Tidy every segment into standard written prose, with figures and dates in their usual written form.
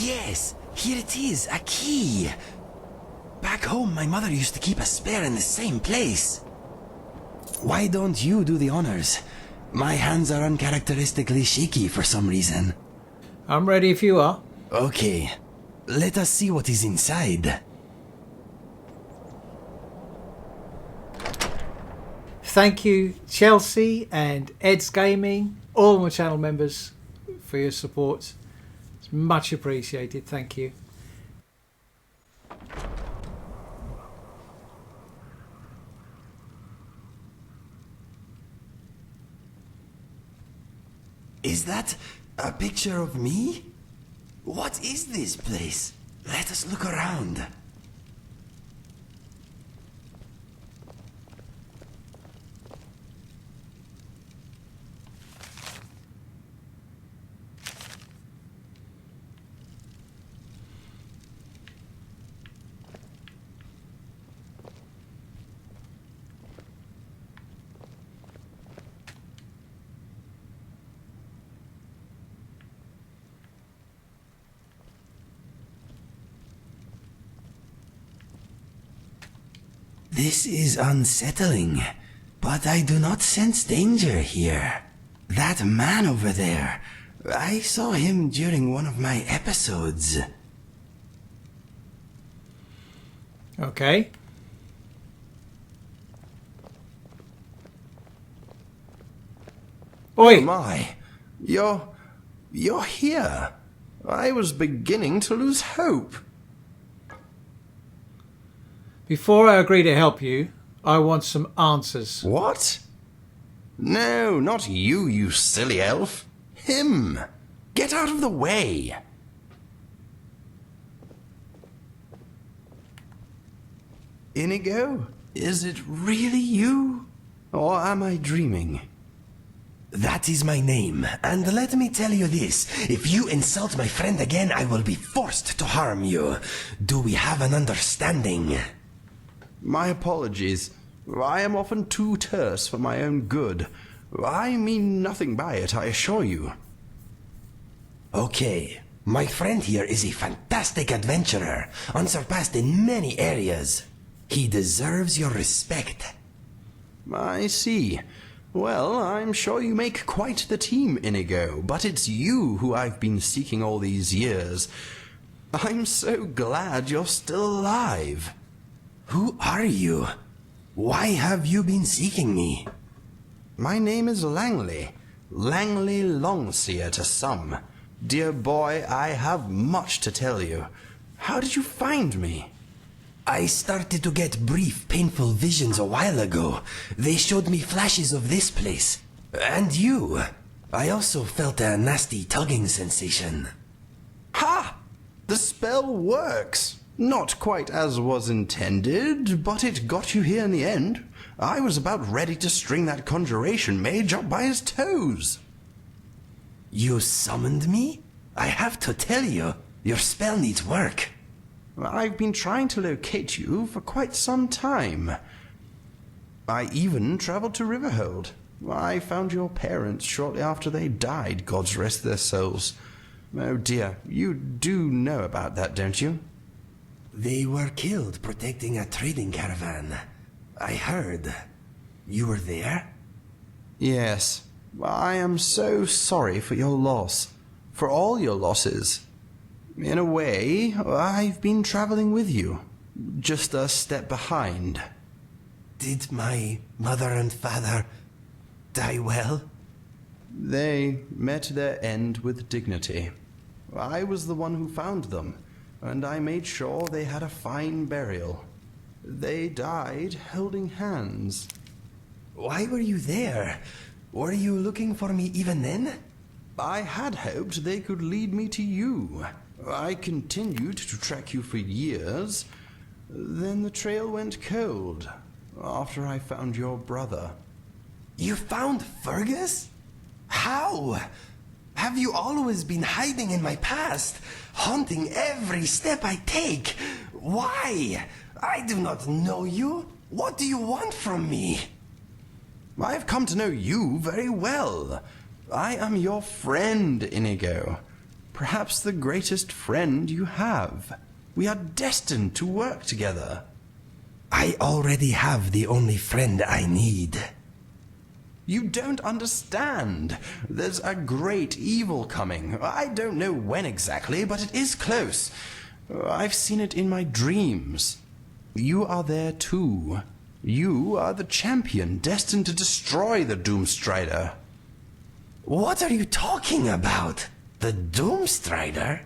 Yes, here it is, a key. Back home, my mother used to keep a spare in the same place. Why don't you do the honors? My hands are uncharacteristically shaky for some reason. I'm ready if you are. Okay, let us see what is inside. Thank you, Chelsea and Ed's Gaming, all my channel members, for your support. It's much appreciated. Thank you. Is that a picture of me? What is this place? Let us look around. This is unsettling, but I do not sense danger here. That man over there, I saw him during one of my episodes. Okay. Oi! Oh my, you're here. I was beginning to lose hope. Before I agree to help you, I want some answers. What? No, not you, you silly elf. Him. Get out of the way. Inigo, is it really you? Or am I dreaming? That is my name, and let me tell you this. If you insult my friend again, I will be forced to harm you. Do we have an understanding? My apologies. I am often too terse for my own good. I mean nothing by it, I assure you. Okay. My friend here is a fantastic adventurer, unsurpassed in many areas. He deserves your respect. I see. Well, I'm sure you make quite the team, Inigo, but it's you who I've been seeking all these years. I'm so glad you're still alive. Who are you? Why have you been seeking me? My name is Langley. Langley Longseer to some. Dear boy, I have much to tell you. How did you find me? I started to get brief, painful visions a while ago. They showed me flashes of this place. And you. I also felt a nasty tugging sensation. Ha! The spell works. Not quite as was intended, but it got you here in the end. I was about ready to string that conjuration mage up by his toes. You summoned me? I have to tell you, your spell needs work. I've been trying to locate you for quite some time. I even traveled to Riverhold. I found your parents shortly after they died, gods rest their souls. Oh dear, you do know about that, don't you? They were killed protecting a trading caravan. I heard. You were there? Yes. I am so sorry for your loss. For all your losses. In a way, I've been traveling with you. Just a step behind. Did my mother and father die well? They met their end with dignity. I was the one who found them, and I made sure they had a fine burial. They died holding hands. Why were you there? Were you looking for me even then? I had hoped they could lead me to you. I continued to track you for years. Then the trail went cold after I found your brother. You found Fergus? How? Have you always been hiding in my past, haunting every step I take? Why? I do not know you. What do you want from me? I've come to know you very well. I am your friend, Inigo. perhaps the greatest friend you have. We are destined to work together. I already have the only friend I need. You don't understand. There's a great evil coming. I don't know when exactly, but it is close. I've seen it in my dreams. You are there too. You are the champion destined to destroy the Doomstrider. What are you talking about? The Doomstrider?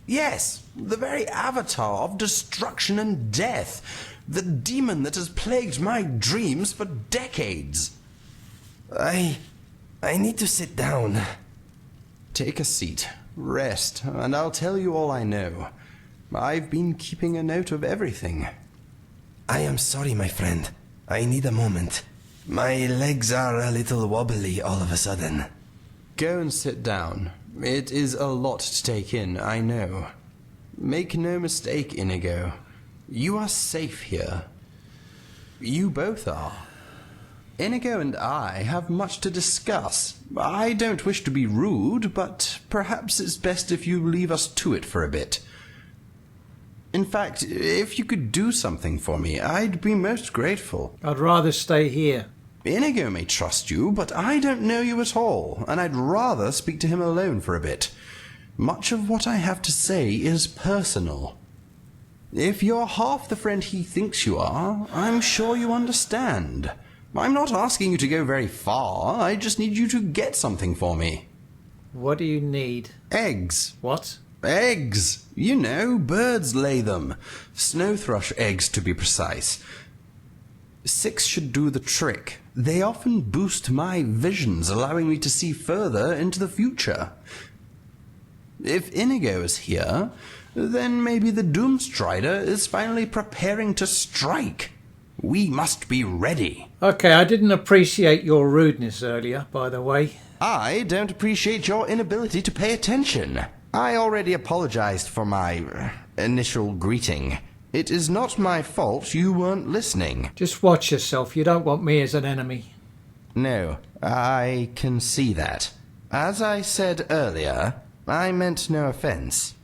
Yes, the very avatar of destruction and death. The demon that has plagued my dreams for decades. I need to sit down. Take a seat, rest, and I'll tell you all I know. I've been keeping a note of everything. I am sorry, my friend. I need a moment. My legs are a little wobbly all of a sudden. Go and sit down. It is a lot to take in, I know. Make no mistake, Inigo. You are safe here. You both are. Inigo and I have much to discuss. I don't wish to be rude, but perhaps it's best if you leave us to it for a bit. In fact, if you could do something for me, I'd be most grateful. I'd rather stay here. Inigo may trust you, but I don't know you at all, and I'd rather speak to him alone for a bit. Much of what I have to say is personal. If you're half the friend he thinks you are, I'm sure you understand. I'm not asking you to go very far, I just need you to get something for me. What do you need? Eggs. What? Eggs! You know, birds lay them. Snow thrush eggs, to be precise. 6 should do the trick. They often boost my visions, allowing me to see further into the future. If Inigo is here, then maybe the Doomstrider is finally preparing to strike. We must be ready. Okay, I didn't appreciate your rudeness earlier, by the way. I don't appreciate your inability to pay attention. I already apologized for my initial greeting. It is not my fault you weren't listening. Just watch yourself. You don't want me as an enemy. No, I can see that. As I said earlier, I meant no offense.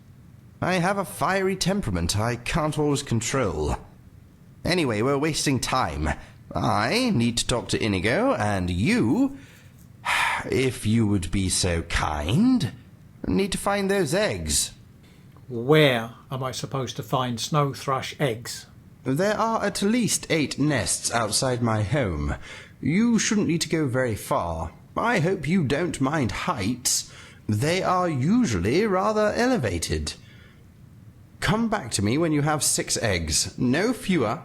I have a fiery temperament I can't always control. Anyway, we're wasting time. I need to talk to Inigo, and you, if you would be so kind, need to find those eggs. Where am I supposed to find snow thrush eggs? There are at least 8 nests outside my home. You shouldn't need to go very far. I hope you don't mind heights. They are usually rather elevated. Come back to me when you have 6 eggs, no fewer.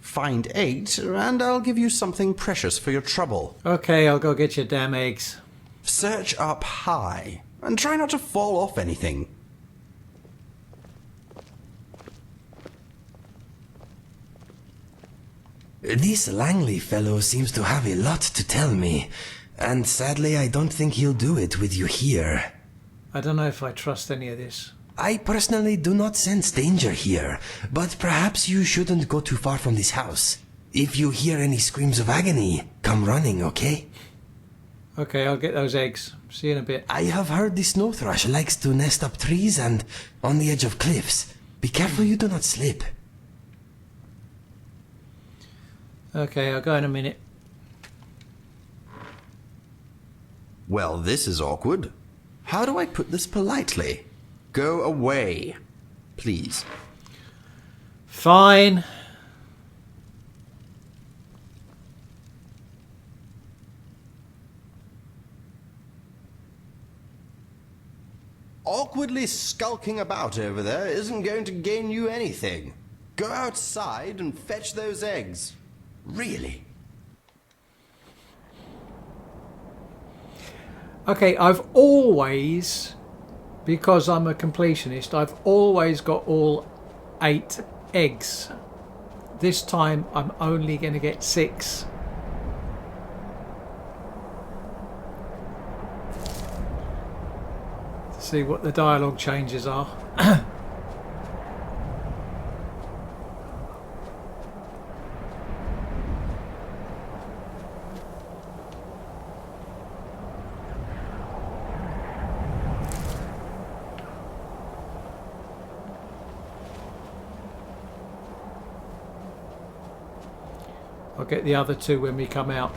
Find 8, and I'll give you something precious for your trouble. Okay, I'll go get your damn eggs. Search up high, and try not to fall off anything. This Langley fellow seems to have a lot to tell me, and sadly I don't think he'll do it with you here. I don't know if I trust any of this. I personally do not sense danger here, but perhaps you shouldn't go too far from this house. If you hear any screams of agony, come running, okay? Okay, I'll get those eggs. See you in a bit. I have heard the snow thrush likes to nest up trees and on the edge of cliffs. Be careful you do not slip. Okay, I'll go in a minute. Well, this is awkward. How do I put this politely? Go away, please. Fine. Awkwardly skulking about over there isn't going to gain you anything. Go outside and fetch those eggs. Really? Okay, I've always, because I'm a completionist, I've always got all 8 eggs. This time I'm only going to get 6. See what the dialogue changes are. I'll get the other two when we come out.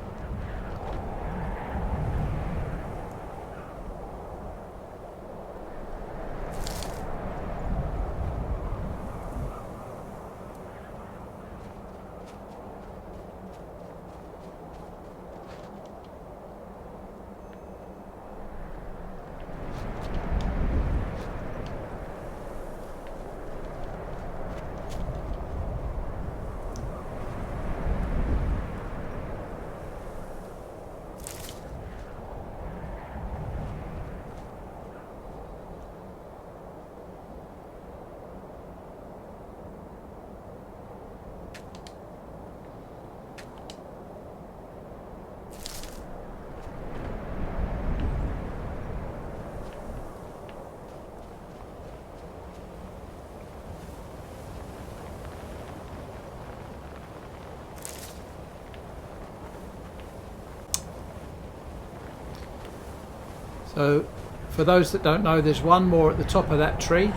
So, for those that don't know, there's one more at the top of that tree.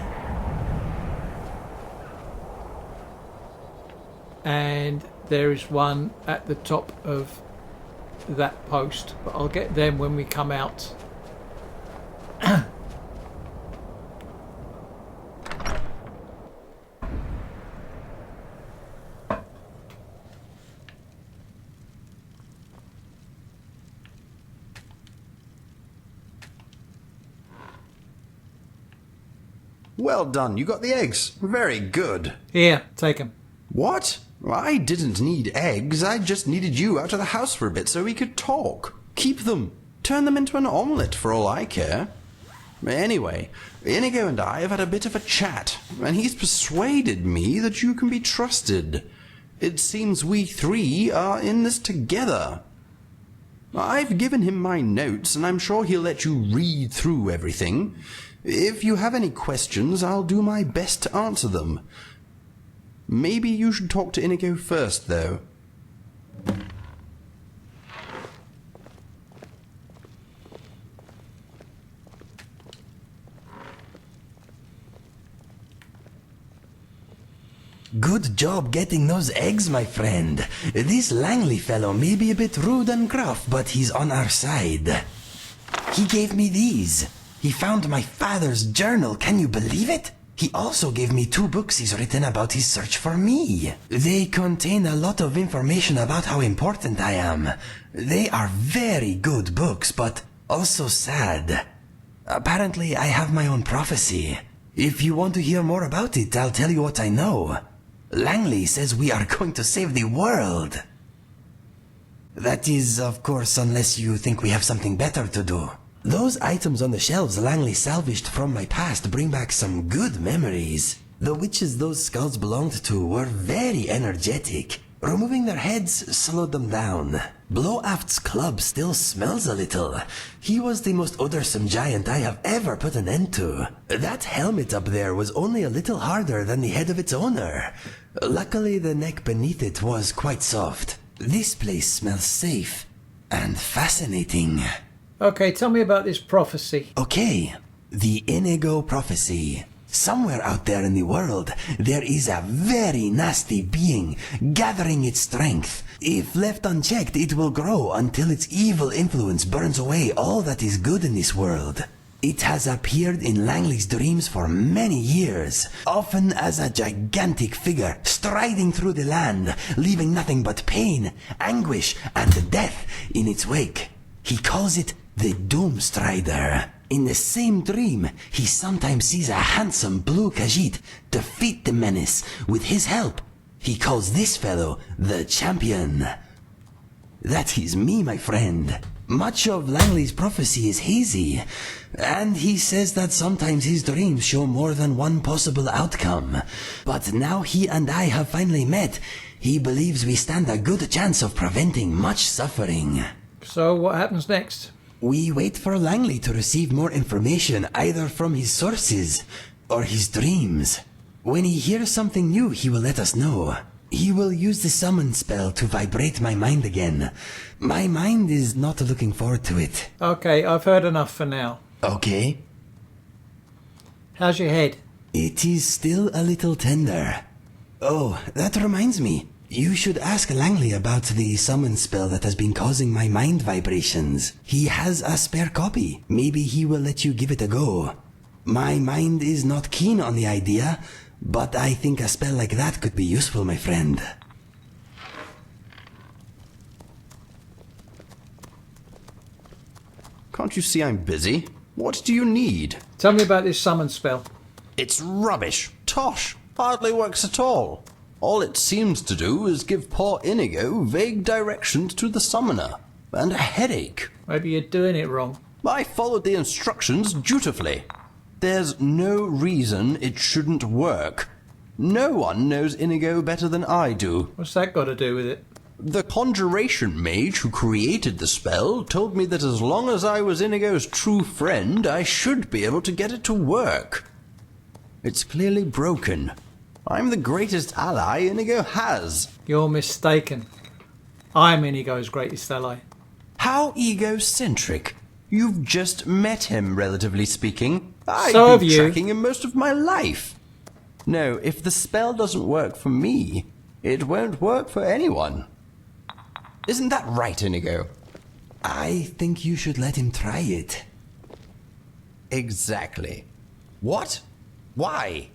And there is one at the top of that post. But I'll get them when we come out. Well done, you got the eggs. Very good. Here, take them. What? I didn't need eggs, I just needed you out of the house for a bit so we could talk. Keep them. Turn them into an omelette for all I care. Anyway, Inigo and I have had a bit of a chat, and he's persuaded me that you can be trusted. It seems we three are in this together. I've given him my notes, and I'm sure he'll let you read through everything. If you have any questions, I'll do my best to answer them. Maybe you should talk to Inigo first, though. Good job getting those eggs, my friend. This Langley fellow may be a bit rude and gruff, but he's on our side. He gave me these. He found my father's journal, can you believe it? He also gave me 2 books he's written about his search for me. They contain a lot of information about how important I am. They are very good books, but also sad. Apparently, I have my own prophecy. If you want to hear more about it, I'll tell you what I know. Langley says we are going to save the world. That is, of course, unless you think we have something better to do. Those items on the shelves Langley salvaged from my past bring back some good memories. The witches those skulls belonged to were very energetic. Removing their heads slowed them down. Blow-Aft's club still smells a little. He was the most odorsome giant I have ever put an end to. That helmet up there was only a little harder than the head of its owner. Luckily, the neck beneath it was quite soft. This place smells safe and fascinating. Okay, tell me about this prophecy. Okay, the Inigo prophecy. Somewhere out there in the world, there is a very nasty being gathering its strength. If left unchecked, it will grow until its evil influence burns away all that is good in this world. It has appeared in Langley's dreams for many years, often as a gigantic figure striding through the land, leaving nothing but pain, anguish, and death in its wake. He calls it the Doomstrider. In the same dream, he sometimes sees a handsome blue Khajiit defeat the menace with his help. He calls this fellow the Champion. That is me, my friend. Much of Langley's prophecy is hazy, and he says that sometimes his dreams show more than one possible outcome. But now he and I have finally met, he believes we stand a good chance of preventing much suffering. So what happens next? We wait for Langley to receive more information either from his sources or his dreams. When he hears something new, he will let us know. He will use the summon spell to vibrate my mind again. My mind is not looking forward to it. Okay, I've heard enough for now. Okay. How's your head? It is still a little tender. Oh, that reminds me. You should ask Langley about the summon spell that has been causing my mind vibrations. He has a spare copy. Maybe he will let you give it a go. My mind is not keen on the idea, but I think a spell like that could be useful, my friend. Can't you see I'm busy? What do you need? Tell me about this summon spell. It's rubbish. Tosh. Hardly works at all. All it seems to do is give poor Inigo vague directions to the summoner. And a headache. Maybe you're doing it wrong. I followed the instructions dutifully. There's no reason it shouldn't work. No one knows Inigo better than I do. What's that got to do with it? The conjuration mage who created the spell told me that as long as I was Inigo's true friend, I should be able to get it to work. It's clearly broken. I'm the greatest ally Inigo has. You're mistaken. I'm Inigo's greatest ally. How egocentric. You've just met him, relatively speaking. I've So have been you. tracking him most of my life. No, if the spell doesn't work for me, it won't work for anyone. Isn't that right, Inigo? I think you should let him try it. Exactly. What? Why?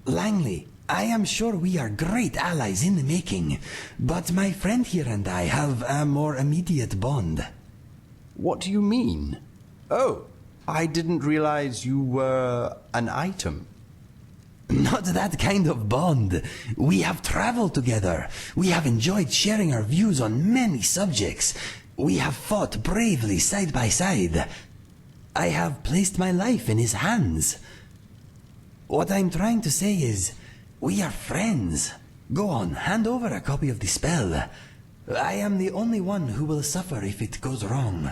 Langley, I am sure we are great allies in the making, but my friend here and I have a more immediate bond. What do you mean? Oh, I didn't realize you were an item. Not that kind of bond. We have traveled together. We have enjoyed sharing our views on many subjects. We have fought bravely side by side. I have placed my life in his hands. What I'm trying to say is, we are friends. Go on, hand over a copy of the spell. I am the only one who will suffer if it goes wrong.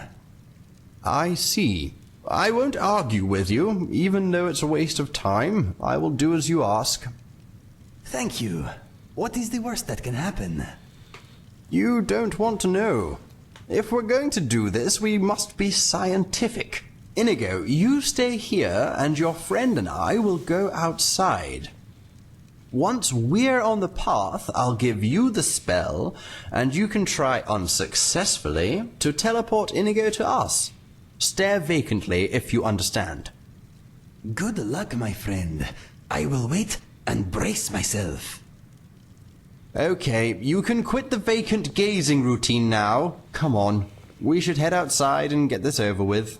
I see. I won't argue with you, even though it's a waste of time. I will do as you ask. Thank you. What is the worst that can happen? You don't want to know. If we're going to do this, we must be scientific. Inigo, you stay here, and your friend and I will go outside. Once we're on the path, I'll give you the spell, and you can try unsuccessfully to teleport Inigo to us. Stare vacantly if you understand. Good luck, my friend. I will wait and brace myself. Okay, you can quit the vacant gazing routine now. Come on, we should head outside and get this over with.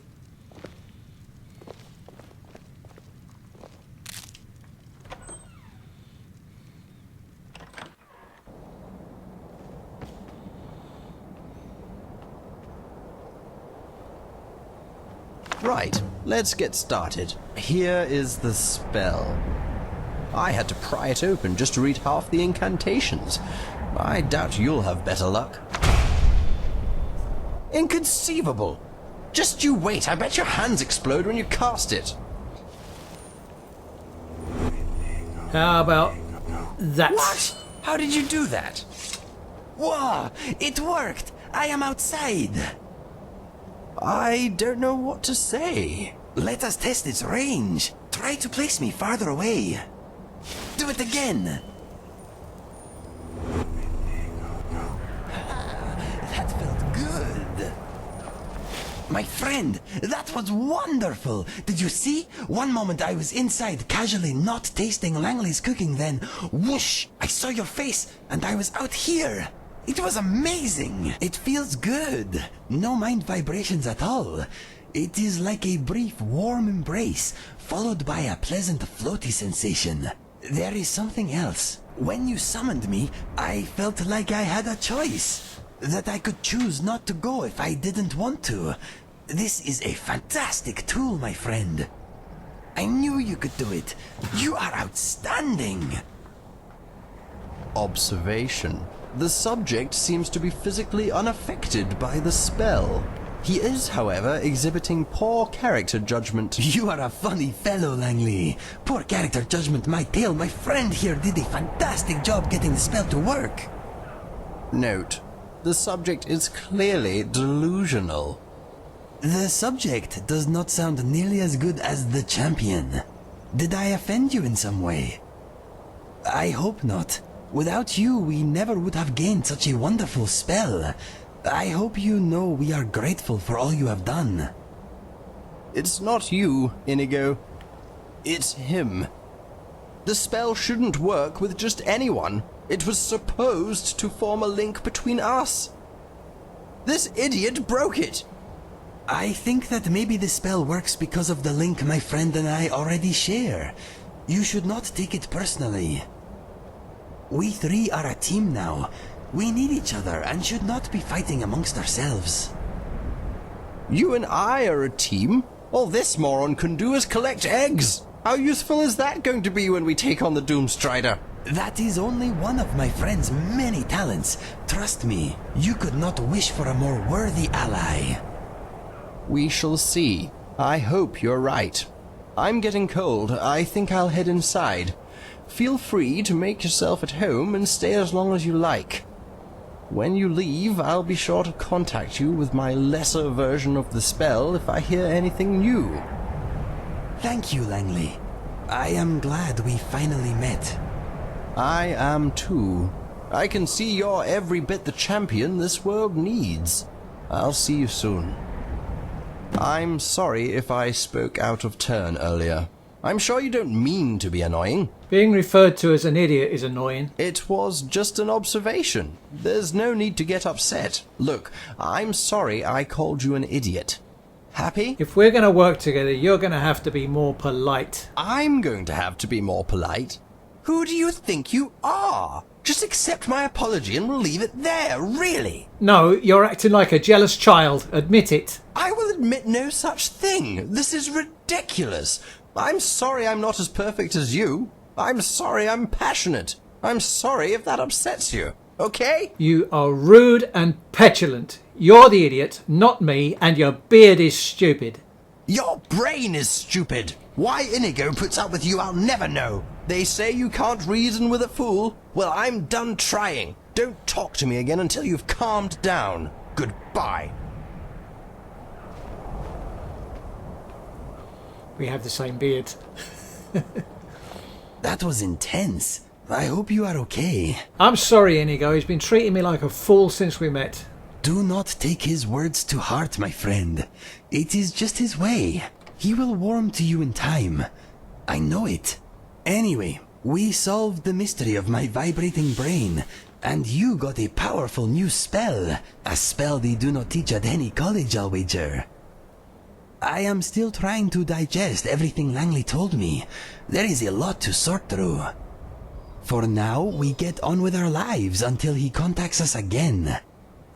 Right, let's get started. Here is the spell. I had to pry it open just to read half the incantations. I doubt you'll have better luck. Inconceivable! Just you wait, I bet your hands explode when you cast it. How about that? What? How did you do that? Whoa! It worked! I am outside! I don't know what to say. Let us test its range. Try to place me farther away. Do it again. That felt good. My friend, that was wonderful. Did you see? One moment I was inside, casually not tasting Langley's cooking, then whoosh, I saw your face and I was out here. It was amazing. It feels good. No mind vibrations at all. It is like a brief warm embrace, followed by a pleasant floaty sensation. There is something else. When you summoned me, I felt like I had a choice. That I could choose not to go if I didn't want to. This is a fantastic tool, my friend. I knew you could do it. You are outstanding. Observation. The subject seems to be physically unaffected by the spell. He is, however, exhibiting poor character judgment. You are a funny fellow, Langley. Poor character judgment, my tail. My friend here did a fantastic job getting the spell to work. Note, the subject is clearly delusional. The subject does not sound nearly as good as the champion. Did I offend you in some way? I hope not. Without you, we never would have gained such a wonderful spell. I hope you know we are grateful for all you have done. It's not you, Inigo. It's him. The spell shouldn't work with just anyone. It was supposed to form a link between us. This idiot broke it. I think that maybe the spell works because of the link my friend and I already share. You should not take it personally. We three are a team now. We need each other and should not be fighting amongst ourselves. You and I are a team? All this moron can do is collect eggs. How useful is that going to be when we take on the Doomstrider? That is only one of my friend's many talents. Trust me, you could not wish for a more worthy ally. We shall see. I hope you're right. I'm getting cold. I think I'll head inside. Feel free to make yourself at home and stay as long as you like. When you leave, I'll be sure to contact you with my lesser version of the spell if I hear anything new. Thank you, Langley. I am glad we finally met. I am too. I can see you're every bit the champion this world needs. I'll see you soon. I'm sorry if I spoke out of turn earlier. I'm sure you don't mean to be annoying. Being referred to as an idiot is annoying. It was just an observation. There's no need to get upset. Look, I'm sorry I called you an idiot. Happy? If we're going to work together, you're going to have to be more polite. I'm going to have to be more polite. Who do you think you are? Just accept my apology and we'll leave it there, really. No, you're acting like a jealous child. Admit it. I will admit no such thing. This is ridiculous. I'm sorry I'm not as perfect as you. I'm sorry I'm passionate. I'm sorry if that upsets you. Okay? You are rude and petulant. You're the idiot, not me, and your beard is stupid. Your brain is stupid. Why Inigo puts up with you, I'll never know. They say you can't reason with a fool. Well, I'm done trying. Don't talk to me again until you've calmed down. Goodbye. We have the same beard. That was intense. I hope you are okay. I'm sorry, Inigo. He's been treating me like a fool since we met. Do not take his words to heart, my friend. It is just his way. He will warm to you in time. I know it. Anyway, we solved the mystery of my vibrating brain, and you got a powerful new spell. A spell they do not teach at any college, I'll wager. I am still trying to digest everything Langley told me. There is a lot to sort through. For now, we get on with our lives until he contacts us again.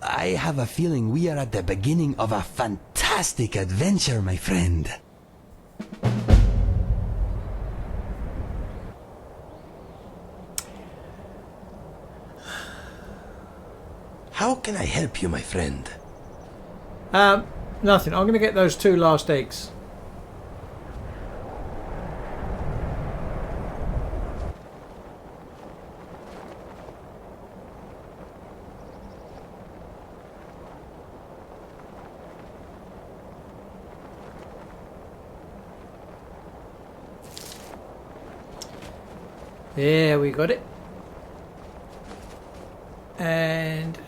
I have a feeling we are at the beginning of a fantastic adventure, my friend. How can I help you, my friend? Nothing. I'm going to get those 2 last eggs. There, we got it. And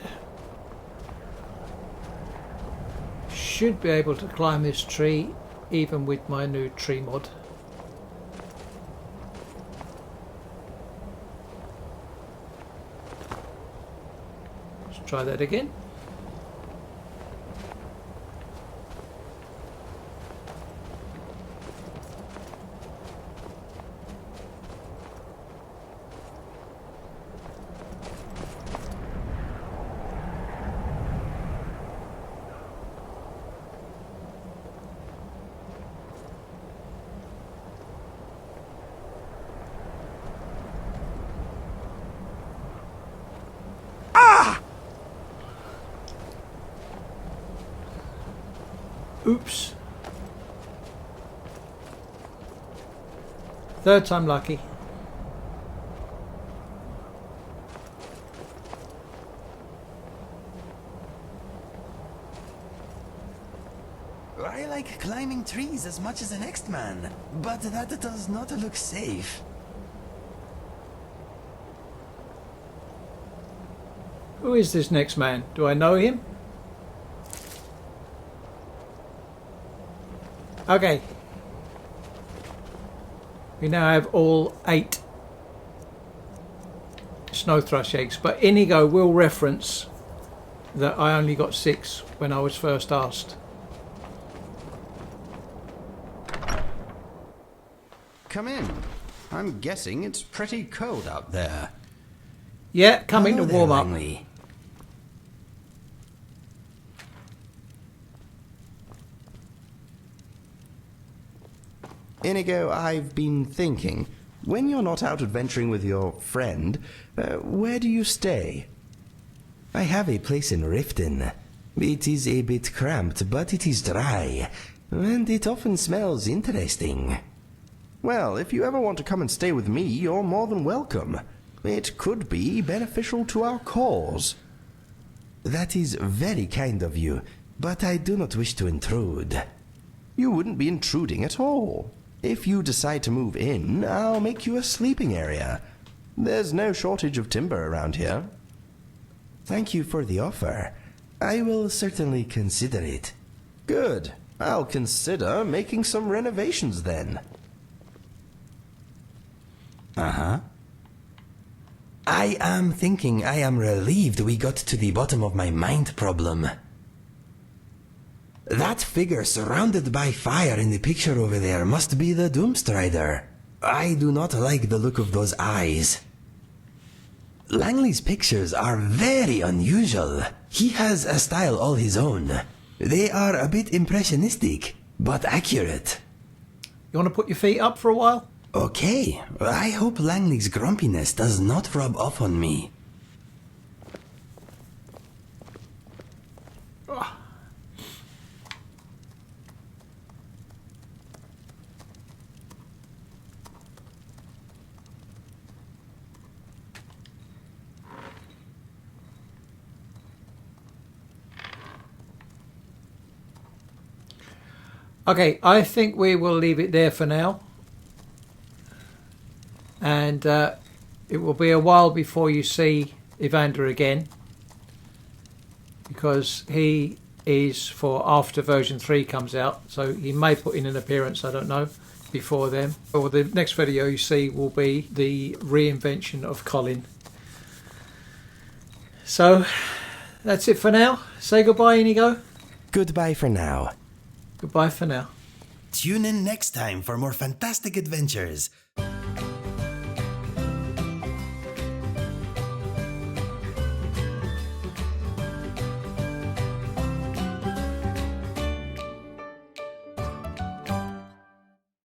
should be able to climb this tree even with my new tree mod. Let's try that again. Oops. 3rd time lucky. I like climbing trees as much as the next man, but that does not look safe. Who is this next man? Do I know him? Okay. We now have all 8 snow thrush eggs, but Inigo will reference that I only got 6 when I was first asked. Come in. I'm guessing it's pretty cold out there. Yeah, coming to Hello there, warm up. Langley. Inigo, I've been thinking, when you're not out adventuring with your friend, where do you stay? I have a place in Riften. It is a bit cramped, but it is dry, and it often smells interesting. Well, if you ever want to come and stay with me, you're more than welcome. It could be beneficial to our cause. That is very kind of you, but I do not wish to intrude. You wouldn't be intruding at all. If you decide to move in, I'll make you a sleeping area. There's no shortage of timber around here. Thank you for the offer. I will certainly consider it. Good. I'll consider making some renovations then. Uh-huh. I am thinking I am relieved we got to the bottom of my mind problem. That figure surrounded by fire in the picture over there must be the Doomstrider. I do not like the look of those eyes. Langley's pictures are very unusual. He has a style all his own. They are a bit impressionistic, but accurate. You want to put your feet up for a while? Okay, I hope Langley's grumpiness does not rub off on me. Okay, I think we will leave it there for now. And it will be a while before you see Evander again, because he is for after version 3 comes out, so he may put in an appearance, I don't know, before then. Or the next video you see will be the reinvention of Colin. So that's it for now. Say goodbye, Inigo. Goodbye for now. Goodbye for now. Tune in next time for more fantastic adventures.